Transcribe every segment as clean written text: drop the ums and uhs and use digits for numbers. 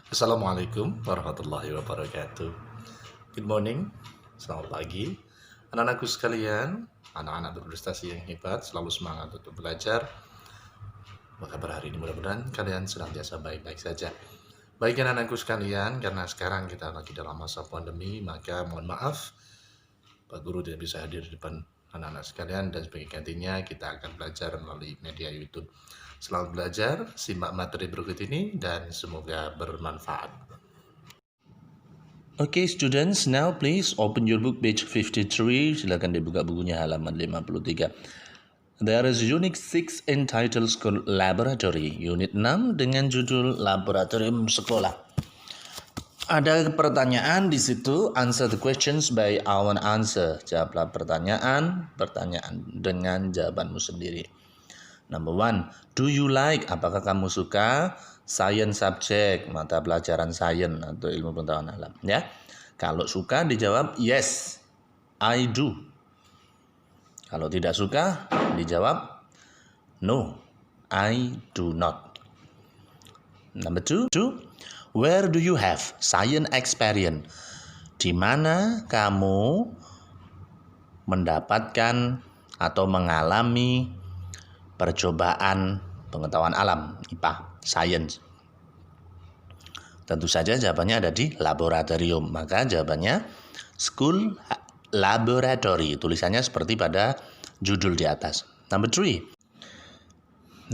Assalamualaikum warahmatullahi wabarakatuh. Good morning, selamat pagi. Anak-anakku sekalian, anak-anak berprestasi yang hebat, selalu semangat untuk belajar. Apa kabar hari ini? Mudah-mudahan kalian senantiasa baik-baik saja. Baik anak-anakku sekalian, karena sekarang kita lagi dalam masa pandemi, maka mohon maaf, Pak Guru tidak bisa hadir di depan anak-anak sekalian, dan sebagai gantinya kita akan belajar melalui media YouTube. Selamat belajar, simak materi berikut ini, dan semoga bermanfaat. Okay, students, now please open your book page 53. Silakan dibuka bukunya halaman 53. There is Unit 6 entitled School Laboratory. Unit 6 dengan judul Laboratorium Sekolah. Ada pertanyaan di situ. Answer the questions by our answer. Jawablah pertanyaan dengan jawabanmu sendiri. Number 1, do you like? Apakah kamu suka science subject, mata pelajaran sains atau ilmu pengetahuan alam? Ya, kalau suka dijawab yes, I do. Kalau tidak suka dijawab no, I do not. Number 2, where do you have science experience? Di mana kamu mendapatkan atau mengalami percobaan pengetahuan alam, IPA, science? Tentu saja jawabannya ada di laboratorium. Maka jawabannya school laboratory. Tulisannya seperti pada judul di atas. Number 3,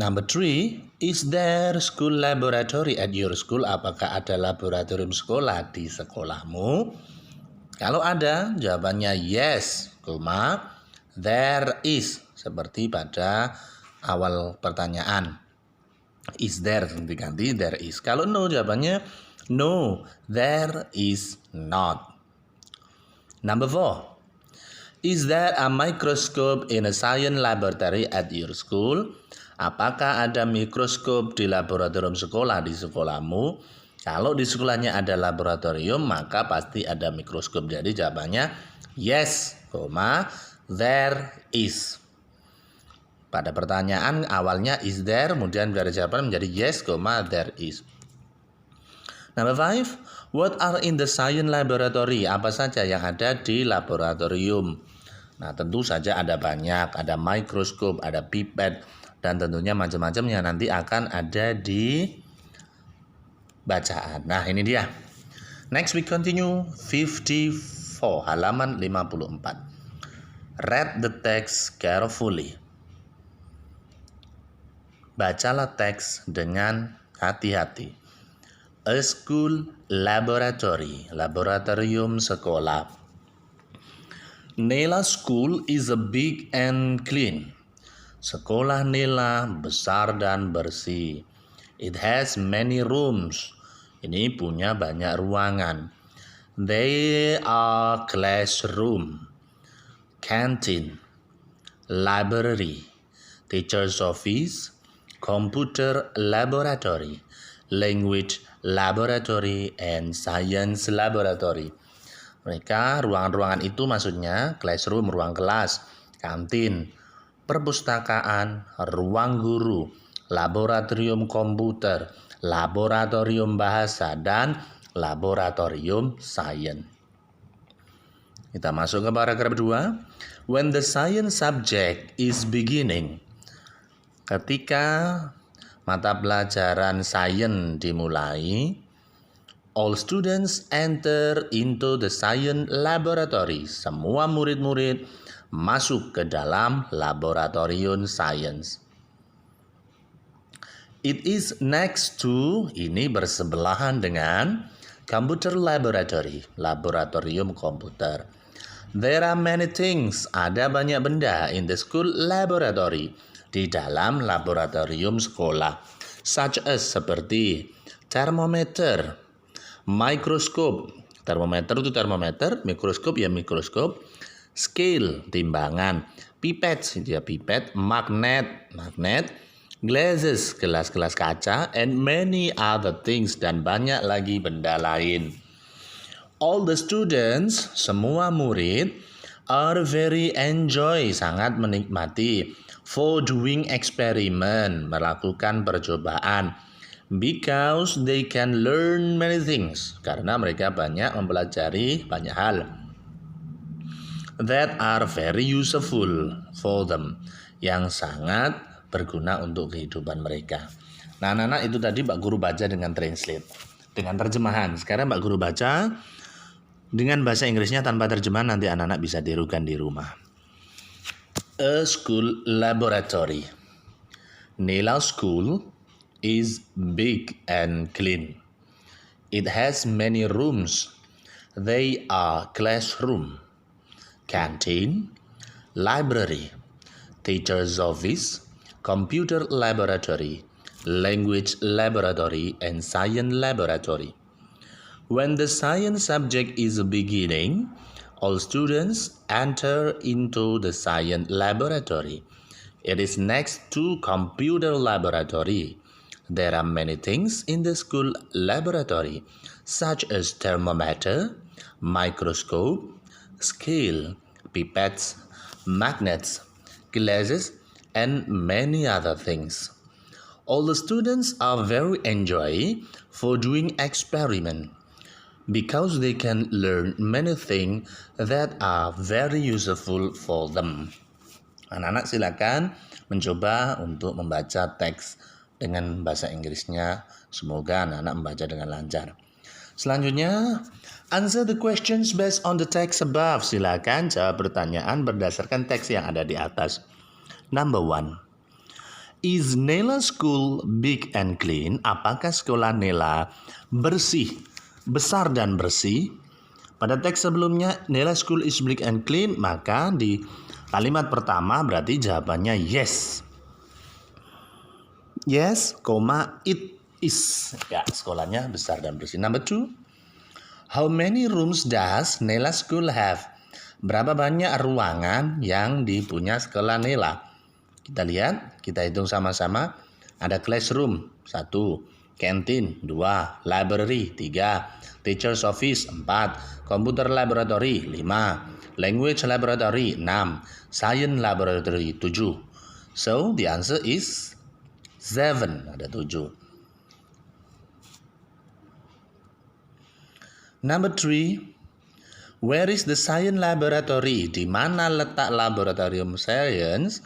is there school laboratory at your school? Apakah ada laboratorium sekolah di sekolahmu? Kalau ada, jawabannya yes, there is. Seperti pada awal pertanyaan, is there diganti there is. Kalau no, jawabannya no, there is not. Number 4, is there a microscope in a science laboratory at your school? Apakah ada mikroskop di laboratorium sekolah di sekolahmu? Kalau di sekolahnya ada laboratorium, maka pasti ada mikroskop. Jadi jawabannya yes, there is. Pada pertanyaan awalnya is there, kemudian dari jawaban menjadi yes, there is. Number 5, what are in the science laboratory? Apa saja yang ada di laboratorium? Nah, tentu saja ada banyak, ada mikroskop, ada pipet, dan tentunya macam-macam yang nanti akan ada di bacaan. Nah, ini dia. Next we continue 54, halaman 54. Read the text carefully. Bacalah teks dengan hati-hati. A school laboratory, laboratorium sekolah. Nela School is a big and clean. Sekolah Nela besar dan bersih. It has many rooms. Ini punya banyak ruangan. They are classroom, canteen, library, teacher's office, computer laboratory, language laboratory, and science laboratory. Mereka, ruangan-ruangan itu maksudnya classroom, ruang kelas, kantin, perpustakaan, ruang guru, laboratorium komputer, laboratorium bahasa, dan laboratorium sains. Kita masuk ke paragraf 2. When the science subject is beginning. Ketika mata pelajaran sains dimulai, all students enter into the science laboratory. Semua murid-murid masuk ke dalam laboratorium sains. It is next to, ini bersebelahan dengan computer laboratory, laboratorium komputer. There are many things, ada banyak benda in the school laboratory, di dalam laboratorium sekolah, such as seperti thermometer, mikroskop, termometer itu termometer, mikroskop ya mikroskop, scale timbangan, pipet ya pipet, magnet, glasses gelas-gelas kaca, and many other things, dan banyak lagi benda lain. All the students, semua murid, are very enjoy, sangat menikmati, for doing experiment, melakukan percobaan, Because they can learn many things. Karena mereka banyak mempelajari banyak hal. That are very useful for them. Yang sangat berguna untuk kehidupan mereka. Nah, anak-anak itu tadi Pak Guru baca dengan translate. Dengan terjemahan. Sekarang Pak Guru baca dengan bahasa Inggrisnya tanpa terjemahan, nanti anak-anak bisa tirukan di rumah. A school laboratory. Nela School is big and clean. It has many rooms. They are classroom, canteen, library, teacher's office, computer laboratory, language laboratory, and science laboratory. When the science subject is beginning, all students enter into the science laboratory. It is next to computer laboratory. There are many things in the school laboratory, such as thermometer, microscope, scale, pipettes, magnets, glasses, and many other things. All the students are very enjoy for doing experiment because they can learn many things that are very useful for them. Anak-anak silakan mencoba untuk membaca teks dengan bahasa Inggrisnya. Semoga anak-anak membaca dengan lancar. Selanjutnya, answer the questions based on the text above. Silakan jawab pertanyaan berdasarkan teks yang ada di atas. Number 1. Is Nela School big and clean? Apakah sekolah Nela bersih, besar dan bersih? Pada teks sebelumnya, Nela School is big and clean, maka di kalimat pertama berarti jawabannya yes. Yes, it is. Ya, sekolahnya besar dan bersih. Number 2. How many rooms does Nela School have? Berapa banyak ruangan yang dipunya sekolah Nela? Kita lihat, kita hitung sama-sama. Ada classroom, 1. Canteen, 2. Library, 3. Teacher's office, 4. Computer laboratory, 5. Language laboratory, 6. Science laboratory, 7. So, the answer is 7, ada 7. Number 3, where is the science laboratory? Di mana letak laboratorium science?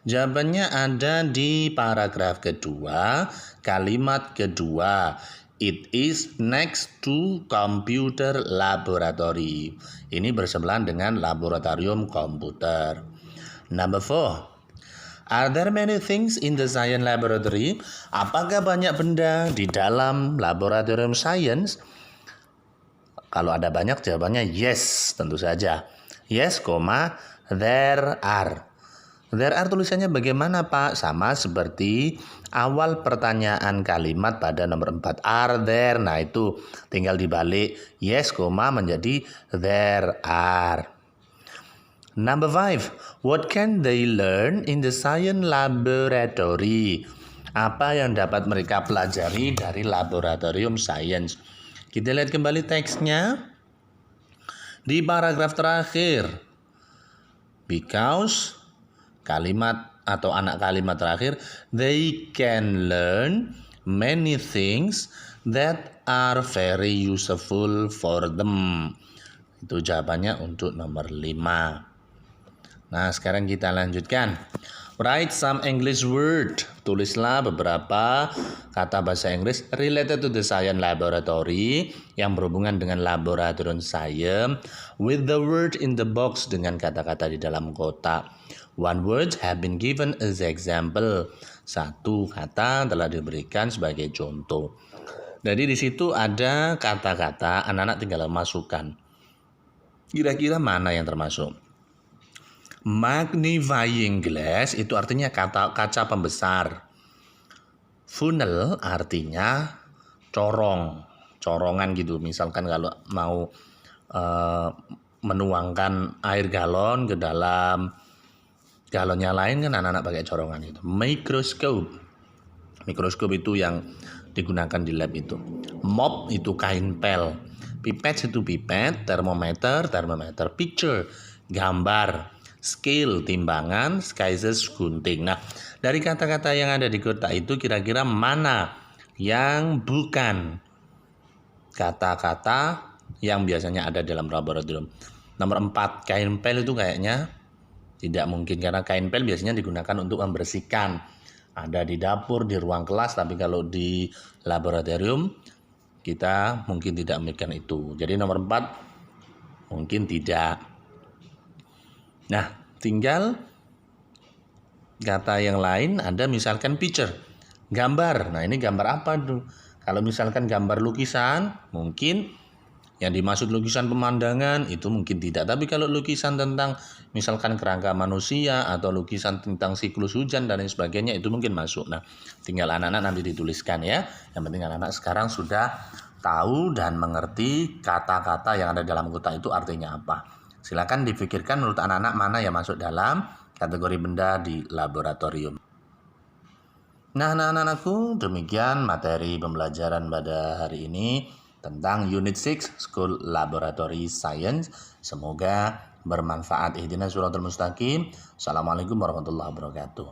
Jawabannya ada di paragraf kedua, kalimat kedua. It is next to computer laboratory. Ini bersebelahan dengan laboratorium komputer. Number 4. Are there many things in the science laboratory? Apakah banyak benda di dalam laboratorium science? Kalau ada banyak, jawabannya yes, tentu saja. Yes, there are. There are tulisannya bagaimana, Pak? Sama seperti awal pertanyaan kalimat pada nomor 4. Are there? Nah, itu tinggal dibalik. Yes, menjadi there are. Number 5. What can they learn in the science laboratory? Apa yang dapat mereka pelajari dari laboratorium science? Kita lihat kembali teksnya. Di paragraf terakhir. Because, kalimat atau anak kalimat terakhir, they can learn many things that are very useful for them. Itu jawabannya untuk nomor 5. Nah, sekarang kita lanjutkan. Write some English word. Tulislah beberapa kata bahasa Inggris related to the science laboratory yang berhubungan dengan laboratorium science with the word in the box dengan kata-kata di dalam kotak. One word have been given as example. 1 kata telah diberikan sebagai contoh. Jadi di situ ada kata-kata, anak-anak tinggal masukkan. Kira-kira mana yang termasuk? Magnifying glass itu artinya kaca pembesar. Funnel artinya corongan gitu. Misalkan kalau mau menuangkan air galon ke dalam galonnya lain kan anak-anak pakai corongan itu. Mikroskop itu yang digunakan di lab itu. Mop itu kain pel. Pipette itu pipet. Thermometer, picture, gambar. Scale, timbangan. Scissors, gunting. Nah, dari kata-kata yang ada di kotak itu kira-kira mana yang bukan kata-kata yang biasanya ada dalam laboratorium. Nomor 4, kain pel itu kayaknya tidak mungkin karena kain pel biasanya digunakan untuk membersihkan. Ada di dapur, di ruang kelas, tapi kalau di laboratorium kita mungkin tidak memikirkan itu. Jadi nomor 4 mungkin tidak. Nah, tinggal kata yang lain ada misalkan picture, gambar. Nah, ini gambar apa tuh? Kalau misalkan gambar lukisan, mungkin yang dimaksud lukisan pemandangan itu mungkin tidak. Tapi kalau lukisan tentang misalkan kerangka manusia atau lukisan tentang siklus hujan dan lain sebagainya itu mungkin masuk. Nah, tinggal anak-anak nanti dituliskan ya. Yang penting anak-anak sekarang sudah tahu dan mengerti kata-kata yang ada dalam kotak itu artinya apa. Silakan dipikirkan menurut anak-anak mana yang masuk dalam kategori benda di laboratorium. Nah, anak-anakku, demikian materi pembelajaran pada hari ini tentang Unit 6 School Laboratory Science. Semoga bermanfaat. Ihdinas siratal mustaqim. Assalamualaikum warahmatullahi wabarakatuh.